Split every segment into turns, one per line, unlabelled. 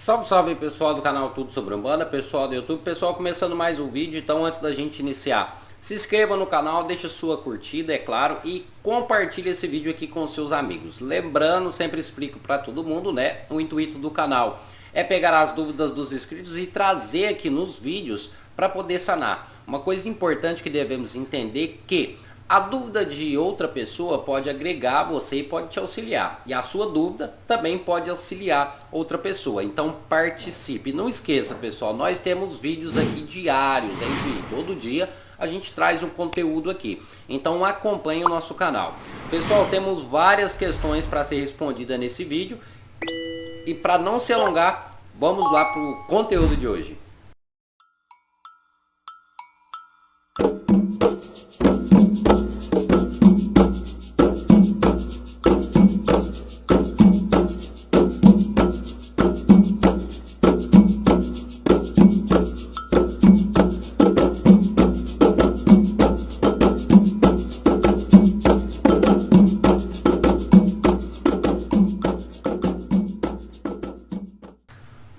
Salve, salve pessoal do canal Tudo Sobre Umbanda, pessoal do YouTube, pessoal começando mais um vídeo. Então antes da gente iniciar, se inscreva no canal, deixa sua curtida, é claro, e compartilhe esse vídeo aqui com seus amigos. Lembrando, sempre explico para todo mundo, né, o intuito do canal é pegar as dúvidas dos inscritos e trazer aqui nos vídeos para poder sanar. Uma coisa importante que devemos entender que a dúvida de outra pessoa pode agregar você e pode te auxiliar. E a sua dúvida também pode auxiliar outra pessoa. Então participe. Não esqueça, pessoal, nós temos vídeos aqui diários. É isso aí. Todo dia a gente traz um conteúdo aqui. Então acompanhe o nosso canal. Pessoal, temos várias questões para ser respondida nesse vídeo. E para não se alongar, vamos lá para o conteúdo de hoje.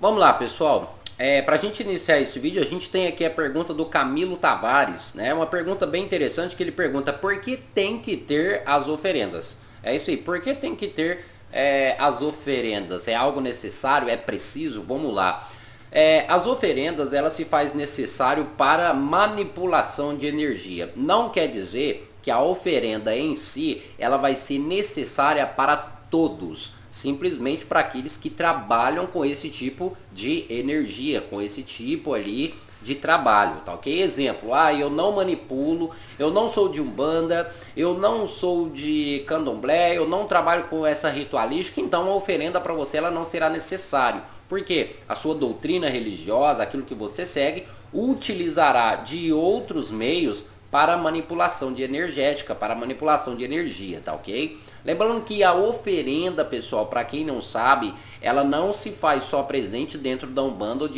Vamos lá, pessoal. Para a gente iniciar esse vídeo, a gente tem aqui a pergunta do Camilo Tavares, né? Uma pergunta bem interessante que ele pergunta: por que tem que ter as oferendas? É isso aí, por que tem que ter as oferendas? É algo necessário? É preciso? Vamos lá. As oferendas, elas se faz necessário para manipulação de energia. Não quer dizer que a oferenda em si, ela vai ser necessária para todos. Simplesmente para aqueles que trabalham com esse tipo de energia, com esse tipo ali de trabalho, tá ok? Exemplo, eu não manipulo, eu não sou de Umbanda, eu não sou de Candomblé, eu não trabalho com essa ritualística, então a oferenda para você ela não será necessária. Porque a sua doutrina religiosa, aquilo que você segue, utilizará de outros meios para manipulação de energética, para manipulação de energia, tá ok? Lembrando que a oferenda, pessoal, para quem não sabe, ela não se faz só presente dentro da Umbanda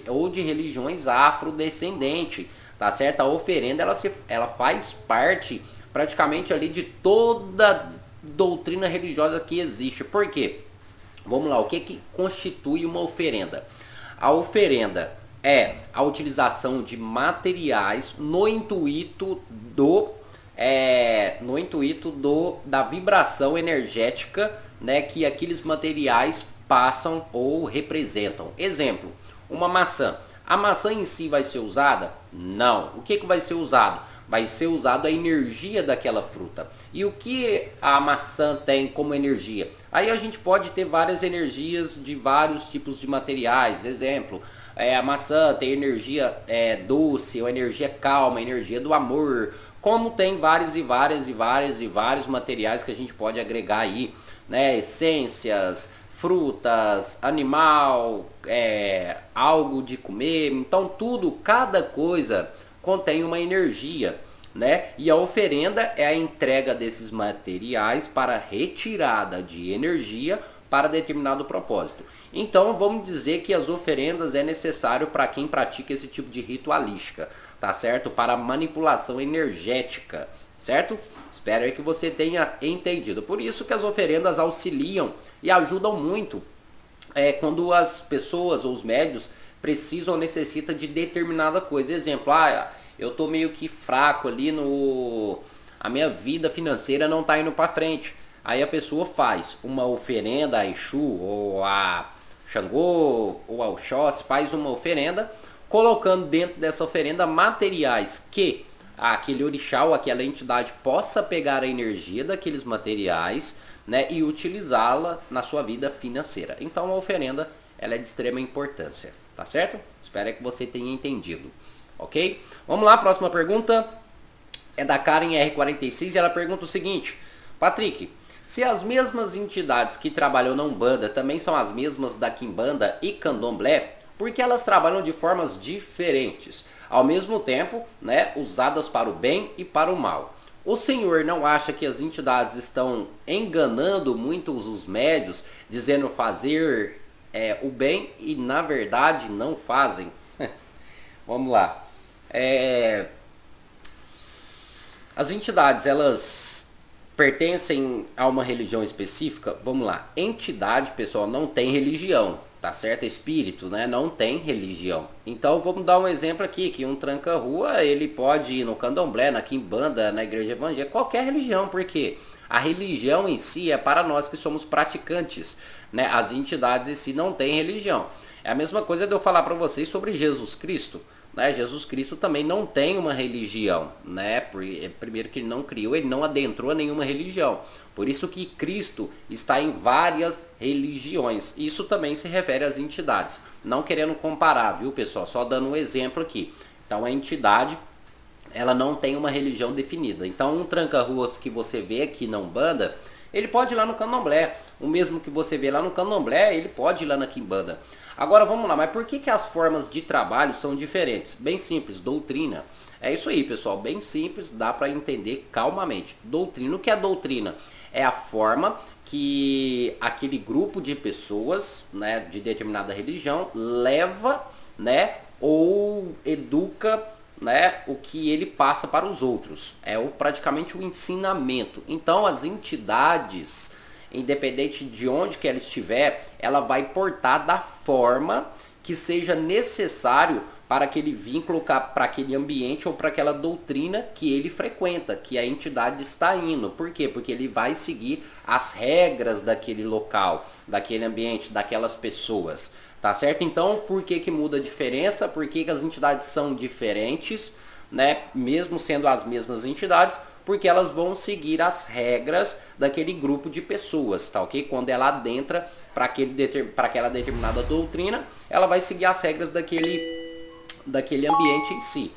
ou de religiões afrodescendentes, tá certo? A oferenda, ela faz parte praticamente ali de toda doutrina religiosa que existe. Por quê? Vamos lá, o que constitui uma oferenda? A oferenda é a utilização de materiais no intuito da vibração energética, né, que aqueles materiais passam ou representam. Exemplo, uma maçã. A maçã em si vai ser usada? Não. O que vai ser usado? Vai ser usado a energia daquela fruta. E o que a maçã tem como energia? Aí a gente pode ter várias energias de vários tipos de materiais. Exemplo, a maçã tem energia doce, ou energia calma, energia do amor. Como tem vários materiais que a gente pode agregar aí, né? Essências, frutas, animal, algo de comer. Então tudo, cada coisa contém uma energia, né? E a oferenda é a entrega desses materiais para retirada de energia para determinado propósito. Então vamos dizer que as oferendas é necessário para quem pratica esse tipo de ritualística, tá certo? Para manipulação energética, certo? Espero aí que você tenha entendido. Por isso que as oferendas auxiliam e ajudam muito quando as pessoas ou os médios precisam ou necessitam de determinada coisa. Exemplo, eu tô meio que fraco ali a minha vida financeira não tá indo para frente. Aí a pessoa faz uma oferenda a Exu ou a Xangô ou ao Oxóssi, faz uma oferenda, colocando dentro dessa oferenda materiais que aquele orixá ou aquela entidade possa pegar a energia daqueles materiais, né, e utilizá-la na sua vida financeira. Então a oferenda ela é de extrema importância, tá certo? Espero que você tenha entendido, ok? Vamos lá, próxima pergunta é da Karen R46 e ela pergunta o seguinte: Patrick, se as mesmas entidades que trabalham na Umbanda também são as mesmas da Quimbanda e Candomblé, porque elas trabalham de formas diferentes, ao mesmo tempo, né, usadas para o bem e para o mal. O senhor não acha que as entidades estão enganando muitos os médios, dizendo fazer o bem e na verdade não fazem? Vamos lá. As entidades, elas pertencem a uma religião específica? Vamos lá. Entidade, pessoal, não tem religião, tá certo? Espírito, né? Não tem religião. Então vamos dar um exemplo aqui, que um tranca-rua, ele pode ir no candomblé, na quimbanda, na igreja evangélica, qualquer religião, porque a religião em si é para nós que somos praticantes, né? As entidades em si não têm religião. É a mesma coisa de eu falar para vocês sobre Jesus Cristo, né? Jesus Cristo também não tem uma religião, né? Primeiro que ele não criou, ele não adentrou nenhuma religião. Por isso que Cristo está em várias religiões. Isso também se refere às entidades. Não querendo comparar, viu, pessoal? Só dando um exemplo aqui. Então a entidade, ela não tem uma religião definida. Então um tranca-ruas que você vê aqui na Umbanda, ele pode ir lá no candomblé. O mesmo que você vê lá no candomblé, ele pode ir lá na quimbanda. Agora vamos lá, mas por que as formas de trabalho são diferentes? Bem simples, doutrina. É isso aí, pessoal, bem simples, dá para entender calmamente. Doutrina, o que é doutrina? É a forma que aquele grupo de pessoas, né, de determinada religião leva, né, ou educa, né, o que ele passa para os outros. É praticamente o ensinamento. Então as entidades, independente de onde que ela estiver, ela vai portar da forma que seja necessário para aquele vínculo, para aquele ambiente ou para aquela doutrina que ele frequenta, que a entidade está indo. Por quê? Porque ele vai seguir as regras daquele local, daquele ambiente, daquelas pessoas. Tá certo? Então, por que muda a diferença? Por que as entidades são diferentes, né? Mesmo sendo as mesmas entidades, porque elas vão seguir as regras daquele grupo de pessoas, tá ok? Quando ela adentra para aquela determinada doutrina, ela vai seguir as regras daquele ambiente em si.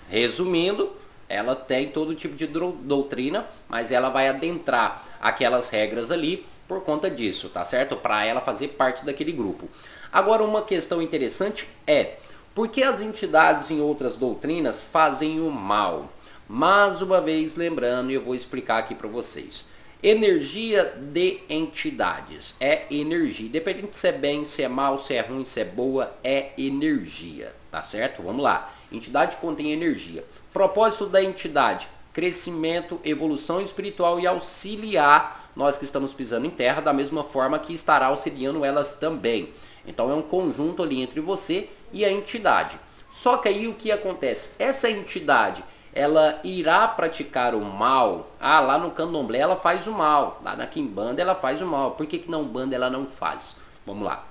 Resumindo, ela tem todo tipo de doutrina, mas ela vai adentrar aquelas regras ali por conta disso, tá certo? Para ela fazer parte daquele grupo. Agora, uma questão interessante é, por que as entidades em outras doutrinas fazem o mal? Mais uma vez lembrando, e eu vou explicar aqui para vocês. Energia de entidades é energia. Independente se é bem, se é mal, se é ruim, se é boa, é energia. Tá certo? Vamos lá. Entidade contém energia. Propósito da entidade: crescimento, evolução espiritual e auxiliar nós que estamos pisando em terra, da mesma forma que estará auxiliando elas também. Então é um conjunto ali entre você e a entidade. Só que aí o que acontece? Essa entidade, ela irá praticar o mal. Ah, lá no candomblé ela faz o mal. Lá na quimbanda ela faz o mal. Por que na umbanda ela não faz? Vamos lá.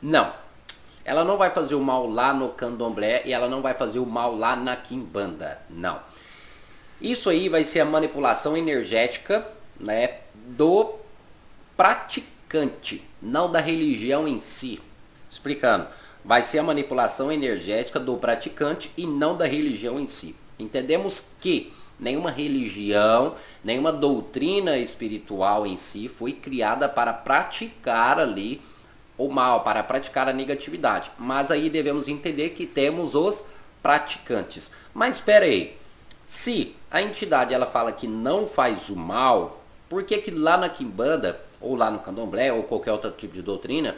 Não. Ela não vai fazer o mal lá no candomblé e ela não vai fazer o mal lá na quimbanda. Não. Isso aí vai ser a manipulação energética, né, do praticante, não da religião em si. Explicando. Vai ser a manipulação energética do praticante e não da religião em si. Entendemos que nenhuma religião, nenhuma doutrina espiritual em si foi criada para praticar ali o mal, para praticar a negatividade. Mas aí devemos entender que temos os praticantes. Mas espera aí, se a entidade ela fala que não faz o mal, por que lá na quimbanda, ou lá no candomblé, ou qualquer outro tipo de doutrina,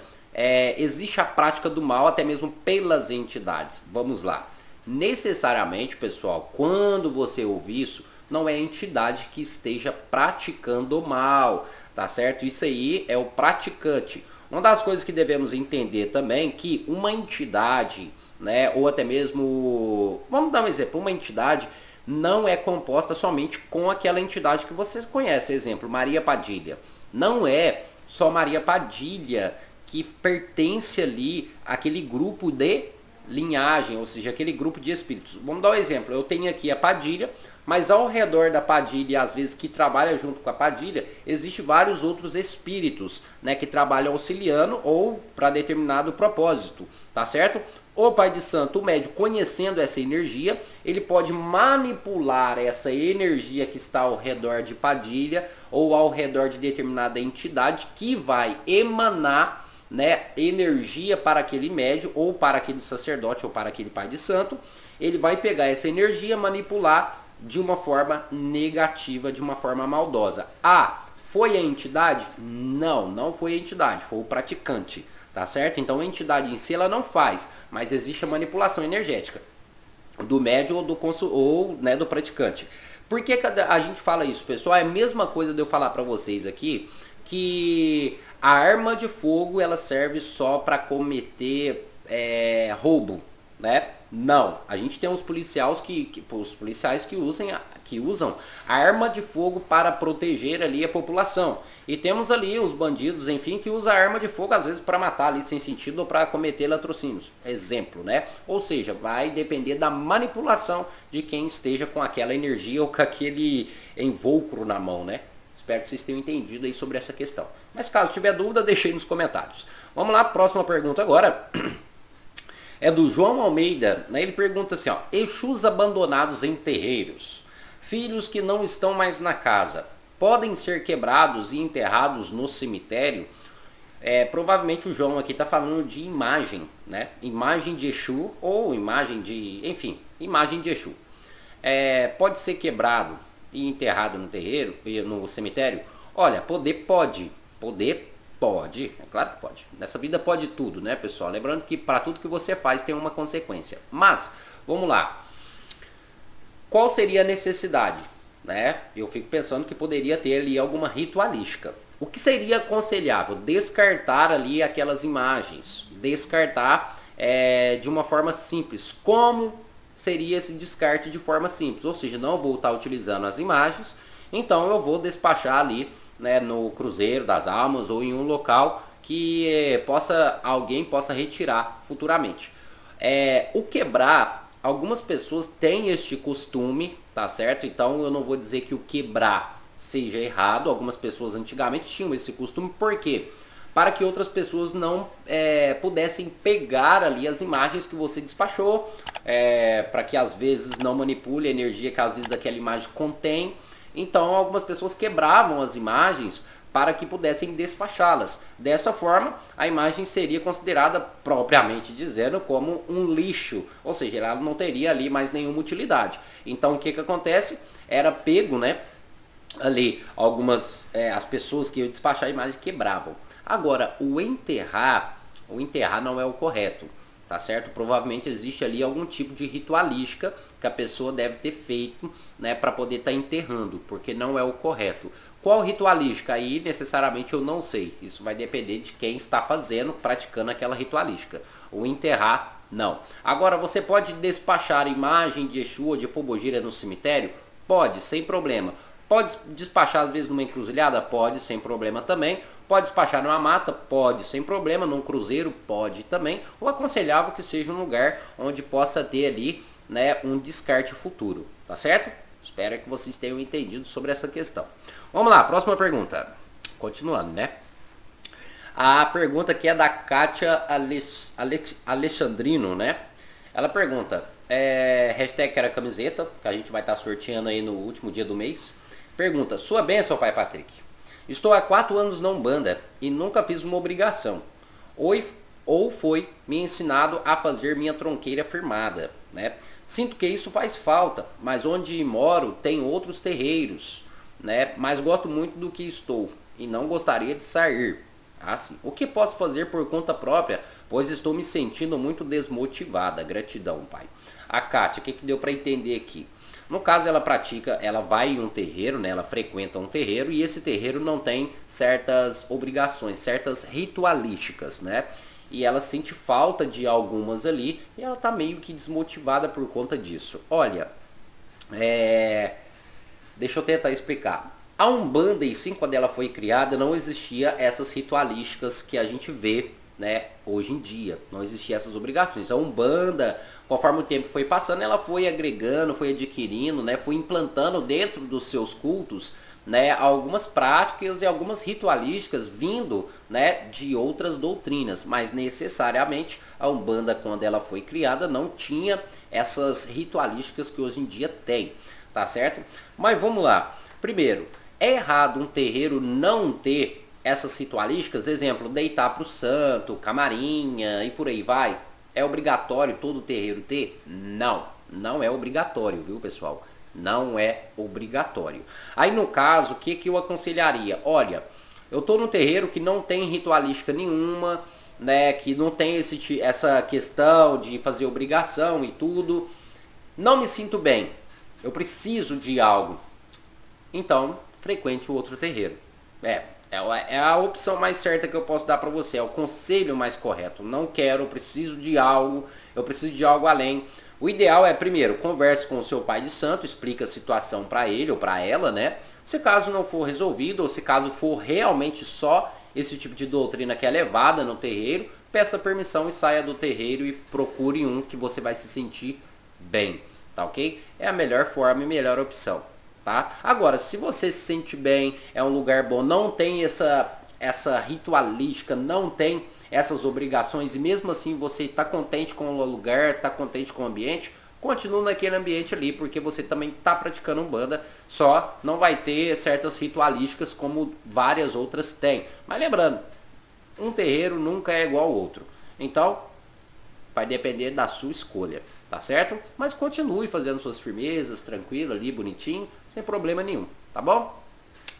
existe a prática do mal até mesmo pelas entidades? Vamos lá. Necessariamente, pessoal, quando você ouvir isso, não é a entidade que esteja praticando o mal, tá certo? Isso aí é o praticante. Uma das coisas que devemos entender também é que uma entidade, né, ou até mesmo, vamos dar um exemplo, uma entidade não é composta somente com aquela entidade que vocês conhecem. Exemplo, Maria Padilha. Não é só Maria Padilha que pertence ali àquele grupo de linhagem, ou seja, aquele grupo de espíritos. Vamos dar um exemplo. Eu tenho aqui a Padilha, mas ao redor da Padilha, às vezes que trabalha junto com a Padilha, existe vários outros espíritos, né, que trabalham auxiliando ou para determinado propósito, tá certo? O Pai de Santo, o médium, conhecendo essa energia, ele pode manipular essa energia que está ao redor de Padilha ou ao redor de determinada entidade que vai emanar, né, energia para aquele médium ou para aquele sacerdote ou para aquele Pai de Santo. Ele vai pegar essa energia, manipular de uma forma negativa, de uma forma maldosa. Ah, foi a entidade? Não, não foi a entidade, foi o praticante, tá certo? Então a entidade em si ela não faz, mas existe a manipulação energética do médium ou né, do praticante. Por que a gente fala isso, pessoal? É a mesma coisa de eu falar para vocês aqui que a arma de fogo ela serve só para cometer roubo, né? Não, a gente tem os policiais os policiais que usam a arma de fogo para proteger ali a população. E temos ali os bandidos, enfim, que usam a arma de fogo às vezes para matar ali sem sentido ou para cometer latrocínios. Exemplo, né? Ou seja, vai depender da manipulação de quem esteja com aquela energia ou com aquele invólucro na mão, né? Espero que vocês tenham entendido aí sobre essa questão. Mas caso tiver dúvida, deixe aí nos comentários. Vamos lá, próxima pergunta agora. É do João Almeida, né? Ele pergunta assim, ó, Exus abandonados em terreiros, filhos que não estão mais na casa, podem ser quebrados e enterrados no cemitério? Provavelmente o João aqui está falando de imagem, né? Imagem de Exu ou imagem de, enfim, imagem de Exu. Pode ser quebrado e enterrado no terreiro, no cemitério? Olha, poder pode, é claro que pode. Nessa vida pode tudo, né, pessoal? Lembrando que para tudo que você faz tem uma consequência. Mas, vamos lá. Qual seria a necessidade? Né? Eu fico pensando que poderia ter ali alguma ritualística. O que seria aconselhável? Descartar ali aquelas imagens. Descartar de uma forma simples. Como seria esse descarte de forma simples? Ou seja, não vou estar utilizando as imagens, então eu vou despachar ali, né, no Cruzeiro das Almas ou em um local que alguém possa retirar futuramente. O quebrar, algumas pessoas têm este costume, tá certo? Então eu não vou dizer que o quebrar seja errado. Algumas pessoas antigamente tinham esse costume, por quê? Para que outras pessoas não pudessem pegar ali as imagens que você despachou, para que às vezes não manipule a energia que às vezes aquela imagem contém. Então algumas pessoas quebravam as imagens para que pudessem despachá-las. Dessa forma, a imagem seria considerada, propriamente dizendo, como um lixo. Ou seja, ela não teria ali mais nenhuma utilidade. Então o que acontece? Era pego, né? Ali, as pessoas que iam despachar a imagem quebravam. Agora, o enterrar não é o correto. Tá certo? Provavelmente existe ali algum tipo de ritualística que a pessoa deve ter feito, né, para poder estar enterrando, porque não é o correto. Qual ritualística? Aí necessariamente eu não sei. Isso vai depender de quem está praticando aquela ritualística. O enterrar, não. Agora, você pode despachar imagem de Exu ou de Pombogira no cemitério? Pode, sem problema. Pode despachar às vezes numa encruzilhada? Pode, sem problema também. Pode despachar numa mata? Pode, sem problema. Num cruzeiro? Pode também. Ou aconselhável que seja um lugar onde possa ter ali, né, um descarte futuro. Tá certo? Espero que vocês tenham entendido sobre essa questão. Vamos lá, próxima pergunta. Continuando, né? A pergunta aqui é da Kátia Alexandrino, né? Ela pergunta, hashtag quero a camiseta, que a gente vai estar sorteando aí no último dia do mês. Pergunta, sua bênção, pai Patrick. Estou há 4 anos na Umbanda e nunca fiz uma obrigação. Ou foi me ensinado a fazer minha tronqueira firmada, né? Sinto que isso faz falta, mas onde moro tem outros terreiros, né? Mas gosto muito do que estou e não gostaria de sair. Assim, o que posso fazer por conta própria, pois estou me sentindo muito desmotivada. Gratidão, pai. A Kátia, o que deu para entender aqui? No caso, ela vai em um terreiro, né? Ela frequenta um terreiro e esse terreiro não tem certas obrigações, certas ritualísticas, né? E ela sente falta de algumas ali e ela tá meio que desmotivada por conta disso. Olha, deixa eu tentar explicar. A Umbanda em si, quando ela foi criada, não existia essas ritualísticas que a gente vê, né, hoje em dia. Não existia essas obrigações. A Umbanda, conforme o tempo foi passando, ela foi agregando, foi adquirindo, né, foi implantando dentro dos seus cultos, né, algumas práticas e algumas ritualísticas vindo, né, de outras doutrinas, mas necessariamente a Umbanda, quando ela foi criada, não tinha essas ritualísticas que hoje em dia tem, tá certo? Mas vamos lá. Primeiro, é errado um terreiro não ter essas ritualísticas? Exemplo, deitar para o santo, camarinha e por aí vai. É obrigatório todo terreiro ter? Não, não é obrigatório, viu, pessoal? Não é obrigatório. Aí no caso, o que eu aconselharia? Olha, eu estou num terreiro que não tem ritualística nenhuma, né, que não tem essa questão de fazer obrigação e tudo. Não me sinto bem. Eu preciso de algo. Então, frequente o outro terreiro. É a opção mais certa que eu posso dar para você, é o conselho mais correto. Não quero, eu preciso de algo além. O ideal é, primeiro, converse com o seu pai de santo, explica a situação para ele ou para ela, né? Se caso não for resolvido, ou se caso for realmente só esse tipo de doutrina que é levada no terreiro, peça permissão e saia do terreiro e procure um que você vai se sentir bem, tá ok? É a melhor forma e melhor opção. Tá? Agora, se você se sente bem, é um lugar bom, não tem essa ritualística, não tem essas obrigações e mesmo assim você está contente com o lugar, está contente com o ambiente, continue naquele ambiente ali, porque você também está praticando Umbanda, só não vai ter certas ritualísticas como várias outras têm. Mas lembrando, um terreiro nunca é igual ao outro. Então, vai depender da sua escolha, tá certo? Mas continue fazendo suas firmezas, tranquilo ali, bonitinho, sem problema nenhum, tá bom?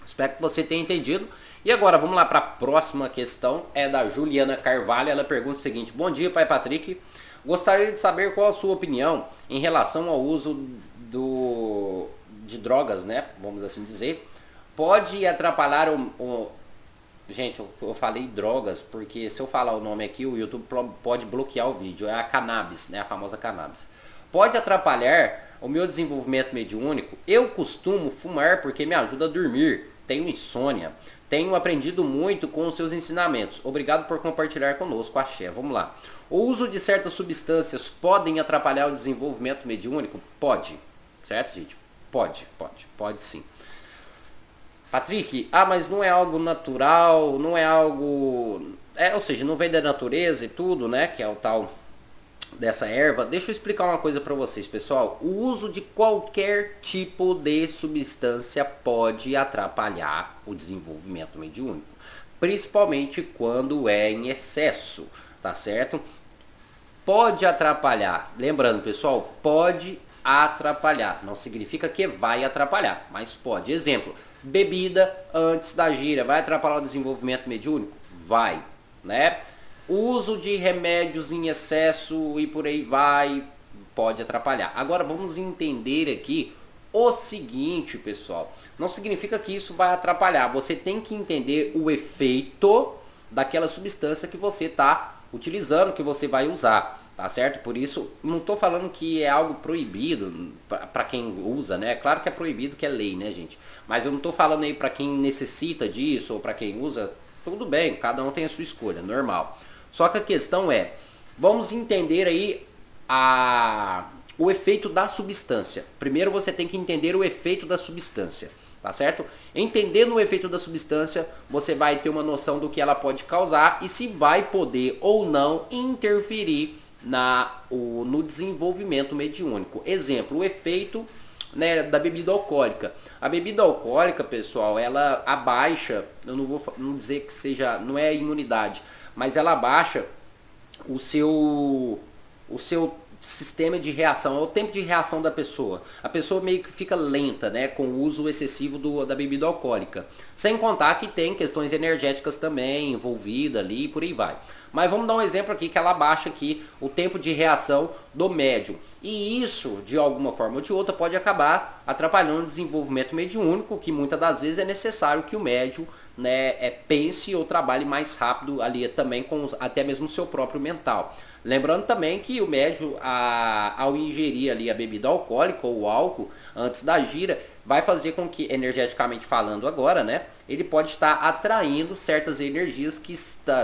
Espero que você tenha entendido. E agora vamos lá para a próxima questão, é da Juliana Carvalho. Ela pergunta o seguinte: bom dia, Pai Patrick. Gostaria de saber qual a sua opinião em relação ao uso de drogas, né? Vamos assim dizer. Pode atrapalhar Gente, eu falei drogas, porque se eu falar o nome aqui, o YouTube pode bloquear o vídeo. É a cannabis, né? A famosa cannabis. Pode atrapalhar o meu desenvolvimento mediúnico? Eu costumo fumar porque me ajuda a dormir. Tenho insônia. Tenho aprendido muito com os seus ensinamentos. Obrigado por compartilhar conosco, axé. Vamos lá. O uso de certas substâncias podem atrapalhar o desenvolvimento mediúnico? Pode. Certo, gente? Pode sim. Patrick, mas não é algo natural, não é algo... ou seja, não vem da natureza e tudo, né? Que é o tal dessa erva. Deixa eu explicar uma coisa para vocês, pessoal. O uso de qualquer tipo de substância pode atrapalhar o desenvolvimento mediúnico. Principalmente quando é em excesso, tá certo? Pode atrapalhar. Lembrando, pessoal, pode atrapalhar. Não significa que vai atrapalhar, mas pode. Exemplo, bebida antes da gira vai atrapalhar o desenvolvimento mediúnico? Vai, né? O uso de remédios em excesso e por aí vai, pode atrapalhar. Agora vamos entender aqui o seguinte, pessoal. Não significa que isso vai atrapalhar. Você tem que entender o efeito daquela substância que você está utilizando, que você vai usar, tá certo? Por isso, não estou falando que é algo proibido para quem usa, né? Claro que é proibido, que é lei, né, gente? Mas eu não estou falando aí para quem necessita disso ou para quem usa, tudo bem, cada um tem a sua escolha, normal. Só que a questão é, vamos entender aí o efeito da substância. Primeiro você tem que entender o efeito da substância, tá certo? Entendendo o efeito da substância, você vai ter uma noção do que ela pode causar e se vai poder ou não interferir no desenvolvimento mediúnico. Exemplo, o efeito, né, da bebida alcoólica. A bebida alcoólica, pessoal, ela abaixa, eu não vou dizer que seja, não é imunidade, mas ela abaixa o seu sistema de reação, é o tempo de reação da pessoa. A pessoa meio que fica lenta, né, com o uso excessivo da bebida alcoólica. Sem contar que tem questões energéticas também envolvidas ali e por aí vai. Mas vamos dar um exemplo aqui que ela abaixa aqui o tempo de reação do médium. E isso, de alguma forma ou de outra, pode acabar atrapalhando o desenvolvimento mediúnico, que muitas das vezes é necessário que o médium, né, pense ou trabalhe mais rápido ali também com até mesmo o seu próprio mental. Lembrando também que o médium, ao ingerir ali a bebida alcoólica ou o álcool antes da gira, vai fazer com que, energeticamente falando agora, né, ele pode estar atraindo certas energias,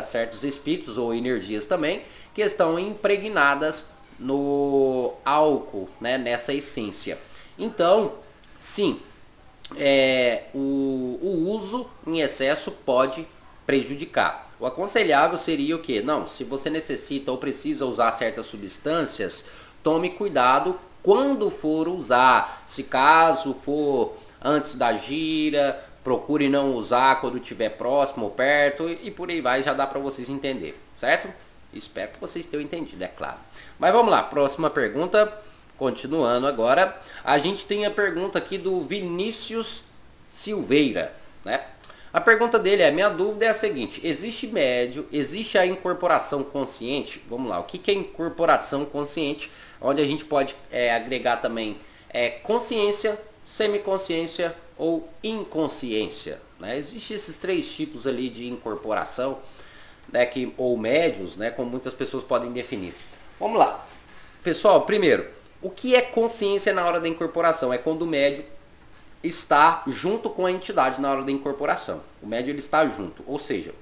certos espíritos ou energias também, que estão impregnadas no álcool, né, nessa essência. Então, sim, o uso em excesso pode prejudicar. O aconselhável seria o quê? Não, se você necessita ou precisa usar certas substâncias, tome cuidado quando for usar. Se caso for antes da gira, procure não usar quando estiver próximo ou perto e por aí vai, já dá para vocês entender, certo? Espero que vocês tenham entendido, é claro. Mas vamos lá, próxima pergunta. Continuando agora, a gente tem a pergunta aqui do Vinícius Silveira, né? A pergunta dele é, minha dúvida é a seguinte, existe a incorporação consciente? Vamos lá, o que é incorporação consciente? Onde a gente pode agregar também consciência, semiconsciência ou inconsciência, né? Existem esses três tipos ali de incorporação, né, ou médios, né, como muitas pessoas podem definir. Vamos lá. Pessoal, primeiro, o que é consciência na hora da incorporação? É quando o médio está junto com a entidade na hora da incorporação. O médio ele está junto, ou seja,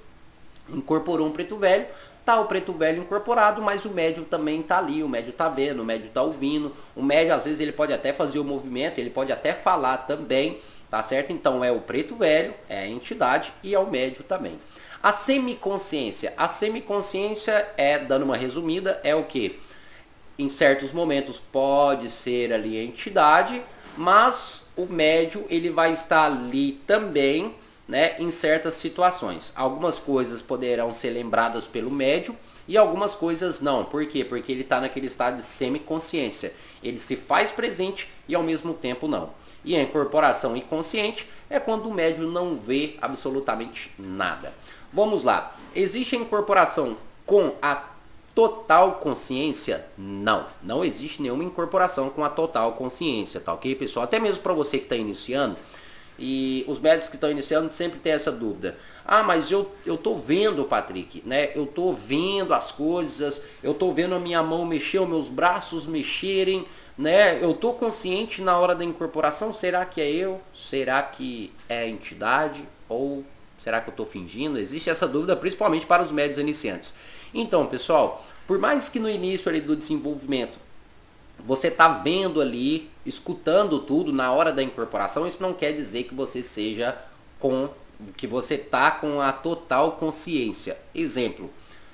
incorporou um preto velho, tá o preto velho incorporado, mas o médio também está ali, o médio está vendo, o médio está ouvindo, o médio às vezes ele pode até fazer o movimento, ele pode até falar também, tá certo? Então é o preto velho, é a entidade e é o médio também. A semiconsciência. A semiconsciência é, dando uma resumida, é o que? Em certos momentos pode ser ali a entidade, mas o médio ele vai estar ali também, né, em certas situações. Algumas coisas poderão ser lembradas pelo médio e algumas coisas não. Por quê? Porque ele está naquele estado de semiconsciência. Ele se faz presente e ao mesmo tempo não. E a incorporação inconsciente é quando o médio não vê absolutamente nada. Vamos lá. Existe a incorporação com a total consciência? Não. Não existe nenhuma incorporação com a total consciência, tá ok, pessoal? Até mesmo para você que está iniciando, e os médicos que estão iniciando sempre tem essa dúvida. Ah, mas eu tô vendo, Patrick, né? Eu tô vendo as coisas, eu tô vendo a minha mão mexer, os meus braços mexerem, né? Eu tô consciente na hora da incorporação. Será que é eu? Será que é a entidade? Ou será que eu tô fingindo? Existe essa dúvida principalmente para os médios iniciantes. Então, pessoal, por mais que no início ali do desenvolvimento você está vendo ali, escutando tudo na hora da incorporação, isso não quer dizer que você seja que você está com a total consciência. Exemplo,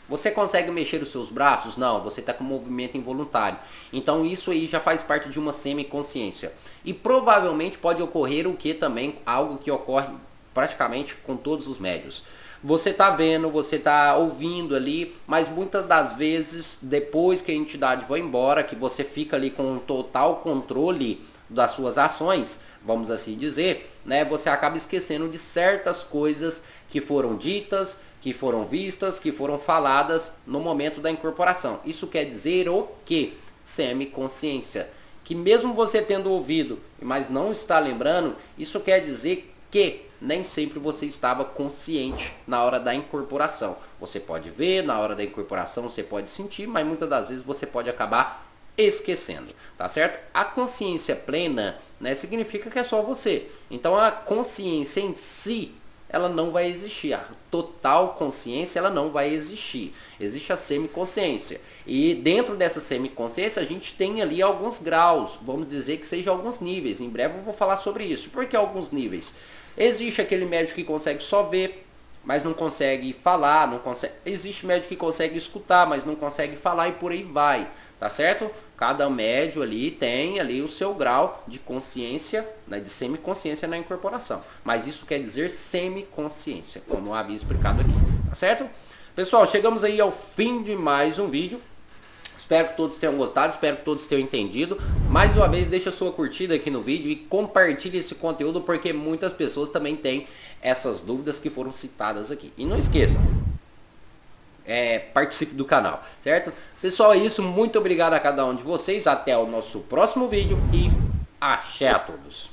você consegue mexer os seus braços? Não, você está com movimento involuntário. Então isso aí já faz parte de uma semiconsciência. E provavelmente pode ocorrer o que também, algo que ocorre praticamente com todos os médios. Você está vendo, você está ouvindo ali, mas muitas das vezes, depois que a entidade vai embora, que você fica ali com um total controle das suas ações, vamos assim dizer, né, você acaba esquecendo de certas coisas que foram ditas, que foram vistas, que foram faladas no momento da incorporação. Isso quer dizer o quê? Semiconsciência. Que mesmo você tendo ouvido, mas não está lembrando, isso quer dizer que nem sempre você estava consciente na hora da incorporação. Você pode ver, na hora da incorporação você pode sentir, mas muitas das vezes você pode acabar esquecendo, tá certo? A consciência plena, né, significa que é só você. Então a consciência em si, ela não vai existir. A total consciência, ela não vai existir. Existe a semiconsciência. E dentro dessa semiconsciência, a gente tem ali alguns graus, vamos dizer que seja alguns níveis. Em breve eu vou falar sobre isso. Por que alguns níveis? Existe aquele médico que consegue só ver, mas não consegue falar, não consegue. Existe médico que consegue escutar, mas não consegue falar e por aí vai, tá certo? Cada médio ali tem ali o seu grau de consciência, né, de semiconsciência na incorporação. Mas isso quer dizer semiconsciência, como eu havia explicado aqui, tá certo? Pessoal, chegamos aí ao fim de mais um vídeo. Espero que todos tenham gostado, espero que todos tenham entendido. Mais uma vez, deixa sua curtida aqui no vídeo e compartilhe esse conteúdo, porque muitas pessoas também têm essas dúvidas que foram citadas aqui. E não esqueça, participe do canal, certo? Pessoal, é isso. Muito obrigado a cada um de vocês. Até o nosso próximo vídeo e axé a todos.